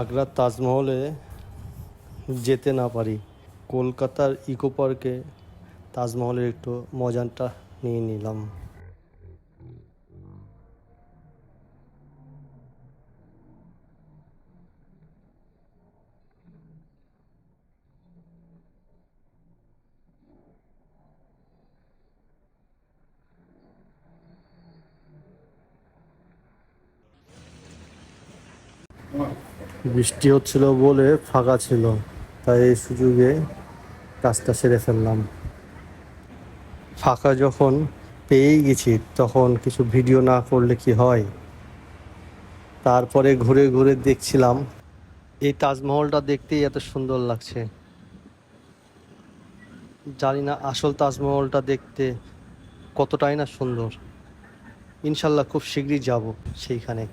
আগ্রার তাজমহলে যেতে না পারি, কলকাতার ইকো পার্কে তাজমহলের একটু মজাটা নিয়ে নিলাম। বৃষ্টি হচ্ছিল বলে ফাঁকা ছিল, তাই এই সুযোগে কাজটা সেরে ফেললাম। ফাঁকা যখন পেয়েই গেছি তখন কিছু ভিডিও না করলে কি হয়। তারপরে ঘুরে ঘুরে দেখছিলাম, এই তাজমহলটা দেখতেই এত সুন্দর লাগছে। জানি না আসল তাজমহলটা দেখতে কতটাই না সুন্দর। ইনশাল্লাহ খুব শীঘ্রই যাব সেইখানে।